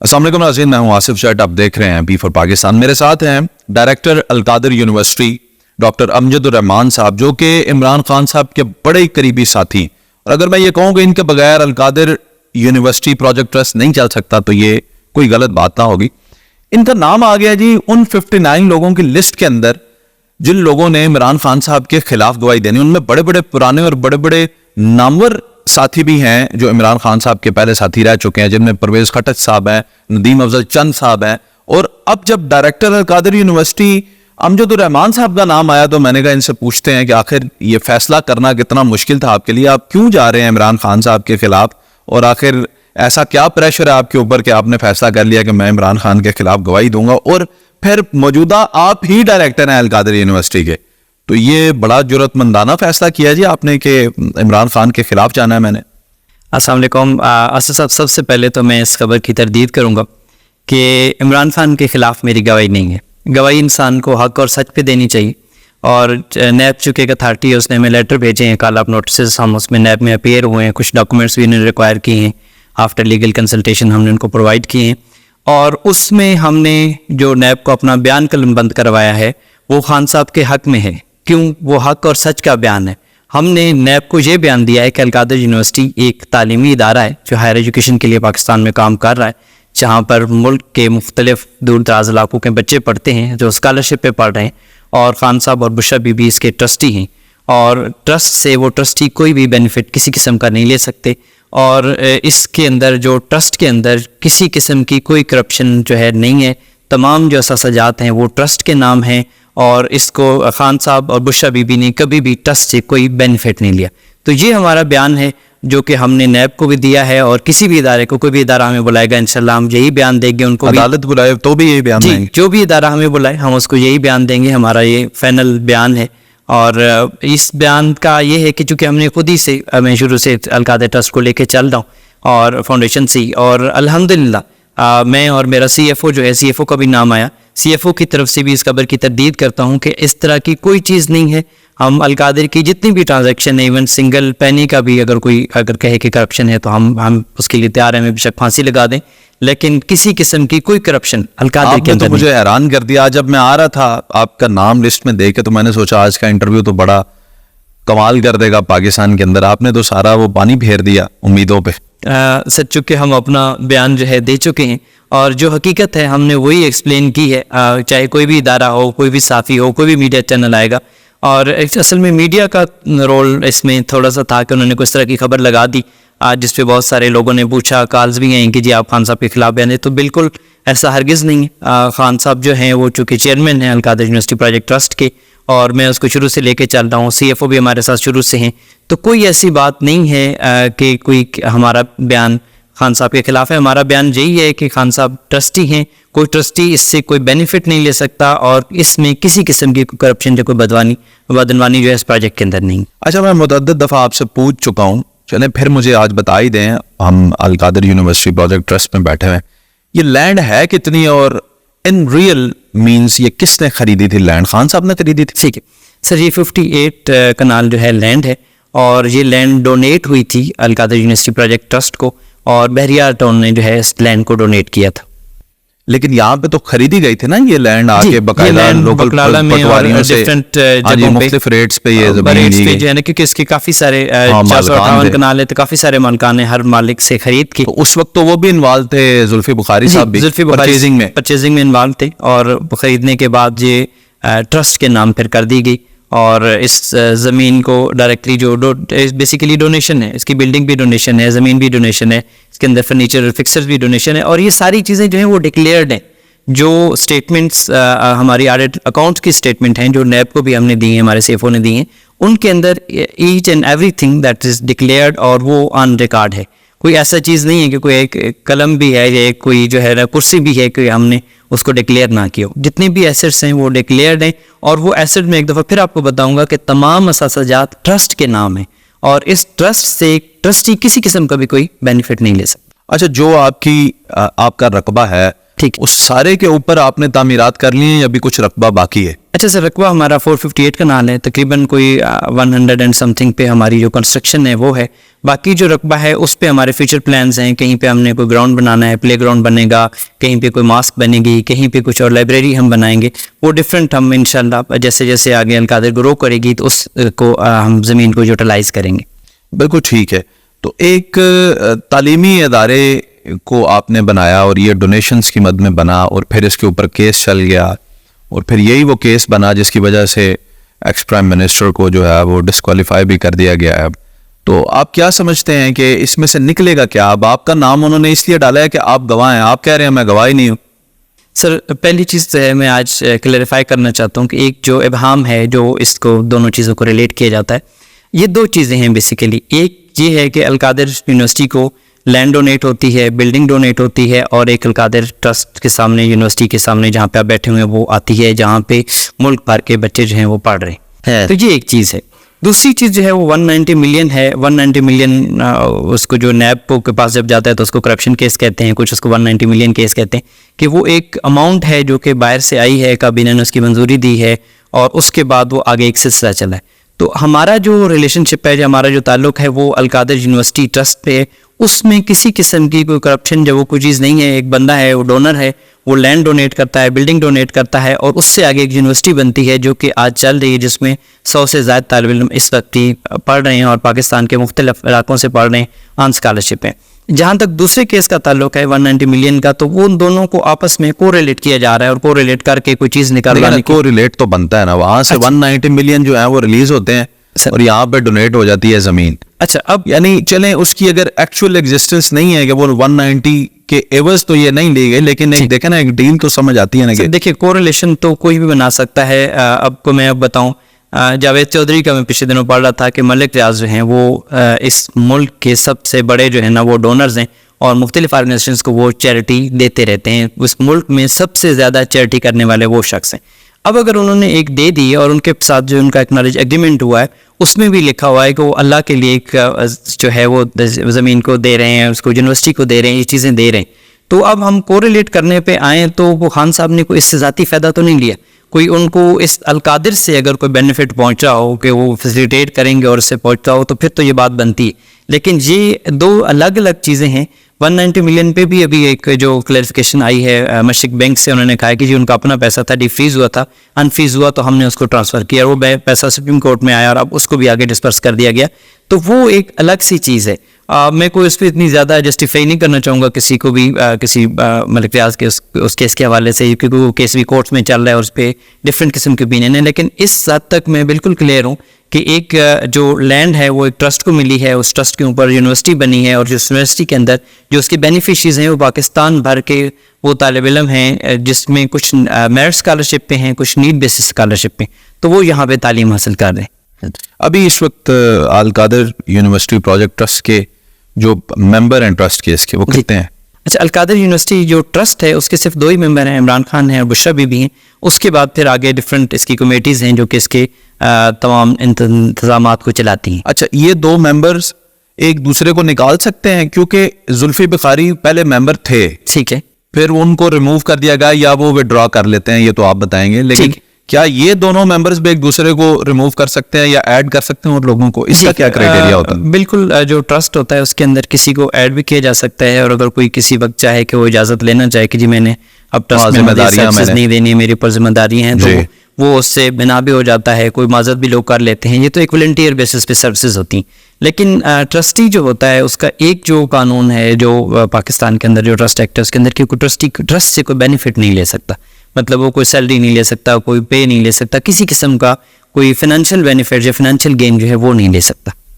अस्सलाम वालेकुम नाज़रीन, मैं हूं आसिफ जट। आप देख रहे हैं बी फॉर पाकिस्तान। मेरे साथ हैं director Al-Qadir university doctor Amjad Rahman साहब, जो कि इमरान खान साहब के बड़े करीबी साथी। और अगर मैं ये कहूँ कि इनके बगैर अलकादिर यूनिवर्सिटी प्रोजेक्ट ट्रस्ट नहीं चल सकता तो ये कोई गलत बात ना होगी। इनका नाम आ गया जी उन 59 लोगों की लिस्ट के अंदर जिन लोगों ने इमरान खान साहब के खिलाफ गवाही देनी। उनमें बड़े बड़े पुराने और बड़े बड़े नामवर साथी भी हैं जो इमरान खान साहब के पहले साथी रह चुके हैं, जिनमें परवेज खटक साहब हैं, नदीम अफजल चंद साहब हैं। और अब जब डायरेक्टर अलकादिर यूनिवर्सिटी अमजद रहमान साहब का नाम आया तो मैंने कहा इनसे पूछते हैं कि आखिर ये फैसला करना कितना मुश्किल था आपके लिए, आप क्यों जा रहे हैं इमरान खान साहब के खिलाफ, और आखिर ऐसा क्या प्रेशर है आपके ऊपर कि आपने फैसला कर लिया कि मैं इमरान खान के खिलाफ गवाही दूंगा, और फिर मौजूदा आप ही डायरेक्टर हैं अलकादिर यूनिवर्सिटी के। तो ये बड़ा जुर्रतमंदाना फैसला किया जी आपने कि इमरान खान के खिलाफ जाना है। मैंने अस्सलाम वालेकुम आसिफ साहब, सबसे पहले तो मैं इस खबर की तरदीद करूंगा कि इमरान खान के खिलाफ मेरी गवाही नहीं है। गवाही इंसान को हक और सच पे देनी चाहिए, और नैब चूँकि एक अथॉरिटी है, उसने हमें लेटर भेजे हैं, कल आप नोटिस, हम उसमें नैब में अपीयर हुए हैं, कुछ डॉक्यूमेंट्स भी उन्होंने रिक्वायर किए हैं, आफ्टर लीगल कंसल्टेशन हमने उनको प्रोवाइड किए हैं। और उसमें हमने जो नैब को अपना बयान कलमबंद करवाया है वो खान साहब के हक में है। क्यों? वो हक और सच का बयान है। हमने नैब को ये बयान दिया है कि अलकादिर यूनिवर्सिटी एक तालीमी इदारा है जो हायर एजुकेशन के लिए पाकिस्तान में काम कर रहा है, जहाँ पर मुल्क के मुख्तलिफ दूर दराज इलाकों के बच्चे पढ़ते हैं जो स्कॉलरशिप पे पढ़ रहे हैं, और खान साहब और बुशरा बीबी इसके ट्रस्टी हैं। और ट्रस्ट से वो ट्रस्टी कोई भी बेनिफिट किसी किस्म का नहीं ले सकते, और इसके अंदर जो ट्रस्ट के अंदर किसी किस्म की कोई करप्शन जो है नहीं है। तमाम जो असासाजात हैं वो ट्रस्ट के नाम हैं, और इसको खान साहब और बुशरा बीबी ने कभी भी ट्रस्ट से कोई बेनिफिट नहीं लिया। तो ये हमारा बयान है जो कि हमने नैब को भी दिया है, और किसी भी इदारे को, कोई भी इदारा हमें बुलाएगा इंशाल्लाह हम यही बयान देंगे। उनको अदालत बुलाए तो भी यही बयान देंगे, जो भी इदारा हमें बुलाए हम उसको यही बयान देंगे। हमारा ये फाइनल बयान है, और इस बयान का ये है कि चूँकि हमने खुद ही से, मैं शुरू से अलकादिर ट्रस्ट को लेके चल रहा हूँ और फाउंडेशन से, और अल्हम्दुलिल्लाह मैं और मेरा CFO जो है, CFO का भी नाम आया, CFO की तरफ से भी इस खबर की तरदीद करता हूँ कि इस तरह की कोई चीज़ नहीं है। हम अलकादिर की जितनी भी ट्रांजैक्शन है, इवन सिंगल पैनी का भी अगर कोई कहे कि करप्शन है तो हम उसके लिए तैयार हैं, हमें बेशक फांसी लगा दें, लेकिन किसी किस्म की कोई करप्शन अलकादिर के अंदर तो मुझे हैरान कर दिया। जब मैं आ रहा था आपका नाम लिस्ट में देखे तो मैंने सोचा आज का इंटरव्यू तो बड़ा कमाल कर देगा पाकिस्तान के अंदर। आपने तो सारा वो पानी फेर दिया उम्मीदों पे। सच चुके हम अपना बयान जो है दे चुके हैं, और जो हकीकत है हमने वही एक्सप्लेन की है। चाहे कोई भी इदारा हो, कोई भी साफ़ी हो, कोई भी मीडिया चैनल आएगा, और असल में मीडिया का रोल इसमें थोड़ा सा था कि उन्होंने कुछ तरह की खबर लगा दी जिस पे बहुत सारे लोगों ने पूछा, कॉल्स भी हैं कि जी आप खान साहब के खिलाफ बयान दें। तो बिल्कुल ऐसा हरगिज़ नहीं है। खान साहब जो हैं वो चूँकि चेयरमैन हैं अलकादिर यूनिवर्सिटी प्रोजेक्ट ट्रस्ट के, और मैं उसको शुरू से लेके चल रहा हूँ, CFO भी हमारे साथ शुरू से हैं। तो कोई ऐसी बात नहीं है कि कोई हमारा बयान खान साहब के खिलाफ है। हमारा बयान यही है कि खान साहब ट्रस्टी हैं, कोई ट्रस्टी इससे कोई बेनिफिट नहीं ले सकता, और इसमें किसी किस्म की करप्शन या कोई बदनवानी जो है इस प्रोजेक्ट के अंदर नहीं। अच्छा, मैं मुतअद्दिद दफ़ा आपसे पूछ चुका हूँ, चले फिर मुझे आज बता ही दें। हम अलकादिर यूनिवर्सिटी प्रोजेक्ट ट्रस्ट में बैठे हुए, ये लैंड है कितनी, और इन रियल मीन्स ये किसने खरीदी थी लैंड? खान साहब ने खरीदी थी? ठीक है सर, ये 58 कनाल जो है लैंड है, और ये लैंड डोनेट हुई थी अलकादिर यूनिवर्सिटी प्रोजेक्ट ट्रस्ट को, और बहरियार टाउन ने जो है इस लैंड को डोनेट किया था। लेकिन यहाँ पे तो खरीदी गई थी ना ये लैंड आके बकायदा लोकल पटवारियों से, मुख्तलिफ रेट्स पे ये जमीन जो है ना, क्योंकि इसके काफी सारे 458 कनाल है, तो काफी सारे मालिकान ने हर मालिक से खरीद की। तो उस वक्त तो वो भी इन्वॉल्व थे, जुल्फी बुखारी साहब भी परचेजिंग में इन्वॉल्व थे, और खरीदने के बाद ये ट्रस्ट के नाम फिर कर दी गई, और इस ज़मीन को डायरेक्टली जो बेसिकली डोनेशन है, इसकी बिल्डिंग भी डोनेशन है, ज़मीन भी डोनेशन है, इसके अंदर फर्नीचर फिक्सर्स भी डोनेशन है, और ये सारी चीज़ें जो हैं वो डिक्लेयर्ड हैं। जो स्टेटमेंट्स हमारी ऑडिट अकाउंट्स की स्टेटमेंट हैं जो नैब को भी हमने दी हैं, हमारे CFO ने दी हैं, उनके अंदर each and everything that is declared, और वो ऑन रिकॉर्ड है। कोई ऐसा चीज़ नहीं है कि कोई एक कलम भी है या कोई जो है ना कुर्सी भी है कि हमने उसको डिक्लेयर ना किया हो। जितने भी एसेट्स हैं वो डिक्लेयर्ड हैं, और वो एसेट में एक दफ़ा फिर आपको बताऊंगा कि तमाम असासाजात ट्रस्ट के नाम है, और इस ट्रस्ट से ट्रस्टी किसी किस्म का भी कोई बेनिफिट नहीं ले सकता। अच्छा, जो आपका रकबा है ٹھیک. اس سارے کے اوپر آپ نے تعمیرات کر لی ہیں یا ابھی کچھ رقبہ باقی ہے؟ اچھا سر، رقبہ ہمارا 458 کا نال ہے، تقریباً کوئی 100 اینڈ سم تھنگ پہ ہماری جو کنسٹرکشن ہے وہ ہے. باقی جو رقبہ ہے اس پہ ہمارے فیوچر پلانز ہیں. کہیں پہ ہم نے کوئی گراؤنڈ بنانا ہے، پلے گراؤنڈ بنے گا، کہیں پہ کوئی ماسک بنے گی، کہیں پہ کچھ اور لائبریری ہم بنائیں گے. وہ ڈفرینٹ ہم انشاءاللہ جیسے جیسے آگے القادر گرو کرے گی تو اس کو ہم زمین کو یوٹیلائز کریں گے. بالکل ٹھیک ہے. تو ایک تعلیمی ادارے کو آپ نے بنایا اور یہ ڈونیشنز کی مد میں بنا، اور پھر اس کے اوپر کیس چل گیا، اور پھر یہی وہ کیس بنا جس کی وجہ سے ایکس پرائم منسٹر کو جو ہے وہ ڈسکوالیفائی بھی کر دیا گیا ہے. تو آپ کیا سمجھتے ہیں کہ اس میں سے نکلے گا کیا؟ اب آپ کا نام انہوں نے اس لیے ڈالا ہے کہ آپ گواہ ہیں، آپ کہہ رہے ہیں میں گواہ ہی نہیں ہوں. سر پہلی چیز تو ہے میں آج کلیریفائی کرنا چاہتا ہوں کہ ایک جو ابہام ہے جو اس کو دونوں چیزوں کو ریلیٹ کیا جاتا ہے، یہ دو چیزیں ہیں بیسیکلی. ایک یہ ہے کہ القادر یونیورسٹی کو لینڈ ڈونیٹ ہوتی ہے، بلڈنگ ڈونیٹ ہوتی ہے، اور ایک القادر ٹرسٹ کے سامنے، یونیورسٹی کے سامنے جہاں پہ آپ بیٹھے ہوئے ہیں وہ آتی ہے، جہاں پہ ملک بھر کے بچے جو ہیں وہ پڑھ رہے ہیں. تو یہ ایک چیز ہے. دوسری چیز جو ہے وہ 190 ملین ہے. 190 ملین اس کو جو نیب کے پاس جب جاتا ہے تو اس کو کرپشن کیس کہتے ہیں، کچھ اس کو 190 ملین کیس کہتے ہیں، کہ وہ ایک اماؤنٹ ہے جو کہ باہر سے آئی ہے، کابینہ نے اس کی منظوری دی ہے، اور اس کے بعد وہ آگے ایک سلسلہ چلا ہے. تو ہمارا جو ریلیشن شپ ہے، جو ہمارا جو تعلق ہے وہ القادر یونیورسٹی ٹرسٹ پہ ہے. اس میں کسی قسم کی کوئی کرپشن جو وہ کوئی چیز نہیں ہے. ایک بندہ ہے، وہ ڈونر ہے، وہ لینڈ ڈونیٹ کرتا ہے، بلڈنگ ڈونیٹ کرتا ہے، اور اس سے آگے ایک یونیورسٹی بنتی ہے جو کہ آج چل رہی ہے، جس میں 100 سے زائد طالب علم اس وقت ہی پڑھ رہے ہیں اور پاکستان کے مختلف علاقوں سے پڑھ رہے ہیں آن اسکالرشپ ہیں. جہاں تک دوسرے کیس کا تعلق ہے 190 ملین کا، تو وہ ان دونوں کو آپس میں کو ریلیٹ کیا جا رہا ہے، اور کو ریلیٹ کر کے کوئی چیز نکالنے کو ریلیٹ تو بنتا ہے نا. وہاں سے 190 ملین جو ہے وہ ریلیز ہوتے ہیں اور یہاں پہ ڈونیٹ ہو جاتی ہے زمین. اچھا اب یعنی چلیں اس کی اگر ایکچوئل ایگزسٹنس نہیں ہے کہ وہ 190 کے ایوز تو یہ نہیں لی گئی، لیکن ایک دیکھیں نا ایک ڈیل تو سمجھ آتی ہے نا. کہ دیکھیں کوریلیشن تو کوئی بھی بنا سکتا ہے. اب کو میں بتاؤں، جاوید چودھری کا میں پچھلے دنوں پڑھ رہا تھا کہ ملک ریاض جو ہیں وہ اس ملک کے سب سے بڑے جو ہیں نا وہ ڈونرز ہیں، اور مختلف آرگنائزیشنز کو وہ چیریٹی دیتے رہتے ہیں. اس ملک میں سب سے زیادہ چیریٹی کرنے والے وہ شخص ہیں. اب اگر انہوں نے ایک دے دی اور ان کے ساتھ جو ان کا ایکنالج ایگریمنٹ ہوا ہے اس میں بھی لکھا ہوا ہے کہ وہ اللہ کے لیے ایک جو ہے وہ زمین کو دے رہے ہیں، اس کو یونیورسٹی کو دے رہے ہیں، یہ چیزیں دے رہے ہیں. تو اب ہم کوریلیٹ کرنے پہ آئیں تو وہ خان صاحب نے کوئی اس سے ذاتی فائدہ تو نہیں لیا. کوئی ان کو اس القادر سے اگر کوئی بینیفٹ پہنچا ہو کہ وہ فیسیلیٹیٹ کریں گے اور اس سے پہنچتا ہو تو پھر تو یہ بات بنتی ہے. لیکن یہ دو الگ الگ چیزیں ہیں. 190 ملین پہ بھی ابھی ایک جو کلیریفیکیشن آئی ہے مشرق بینک سے، انہوں نے کہا کہ جی ان کا اپنا پیسہ تھا، ڈی فریز ہوا تھا، ان فریز ہوا تو ہم نے اس کو ٹرانسفر کیا، اور وہ پیسہ سپریم کورٹ میں آیا اور اب اس کو بھی آگے ڈسپرس کر دیا گیا. تو وہ ایک الگ سی چیز ہے. میں کوئی اس پہ اتنی زیادہ جسٹیفائی نہیں کرنا چاہوں گا کسی کو بھی، کسی ملک ریاض کے اس کیس کے حوالے سے، کیونکہ وہ کیس بھی کورٹس میں چل رہا ہے اور اس پہ ڈفرینٹ قسم کے اوپینین ہیں. لیکن اس حد تک میں بالکل کلیئر ہوں کہ ایک جو لینڈ ہے وہ ایک ٹرسٹ کو ملی ہے، اس ٹرسٹ کے اوپر یونیورسٹی بنی ہے، اور جس یونیورسٹی کے اندر جو اس کے بینیفیشریز ہیں وہ پاکستان بھر کے وہ طالب علم ہیں، جس میں کچھ میرٹ اسکالرشپ پہ ہیں، کچھ نیڈ بیسس اسکالرشپ پہ، تو وہ یہاں پہ تعلیم حاصل کر رہے ہیں. ابھی اس وقت القادر یونیورسٹی پروجیکٹ ٹرسٹ کے جو ممبر ہیں ٹرسٹ کے اس کے وہ کتنے ہیں؟ اچھا، القادر یونیورسٹی جو ٹرسٹ ہے اس کے صرف 2 ہی ممبر ہیں، عمران خان ہیں اور بشرا بی بھی ہیں. اس کے بعد پھر آگے ڈفرینٹ اس کی کمیٹیز ہیں جو کہ اس کے تمام انتظامات کو چلاتی ہیں. اچھا، یہ 2 ممبرز ایک دوسرے کو نکال سکتے ہیں؟ کیونکہ زلفی بخاری پہلے ممبر تھے، ٹھیک ہے، پھر ان کو ریموو کر دیا گیا یا وہ وڈرا کر لیتے ہیں، یہ تو آپ بتائیں گے. لیکن کیا یہ دونوں ممبرز بھی ایک دوسرے کو ریموو کر سکتے ہیں یا ایڈ کر سکتے ہیں اور لوگوں کو؟ اس کا کیا کرائٹیریا ہوتا ہے؟ بالکل، جو ٹرسٹ ہوتا ہے اس کے اندر کسی کو ایڈ بھی کیا جا سکتا ہے، اور اگر کوئی کسی وقت چاہے کہ وہ اجازت لینا چاہے کہ جی میں نے اب ٹرسٹ میں سروسز نہیں دینی، میرے اوپر ذمہ داری ہیں، تو وہ اس سے بنا بھی ہو جاتا ہے. کوئی معذرت بھی لوگ کر لیتے ہیں. یہ تو ایک والنٹیئر بیسس پہ سروسز ہوتی ہیں. لیکن ٹرسٹی جو ہوتا ہے اس کا ایک جو قانون ہے جو پاکستان کے اندر جو ٹرسٹ ایکٹ ہے اس کے اندر کہ کوئی ٹرسٹی ٹرسٹ سے کوئی بینیفٹ نہیں لے سکتا. مطلب وہ کوئی سیلری نہیں لے سکتا، کوئی پے نہیں لے سکتا، کسی قسم کا کوئی فائنینشیل بینیفٹ یا فائنینشیل گین جو ہے وہ نہیں لے سکتا.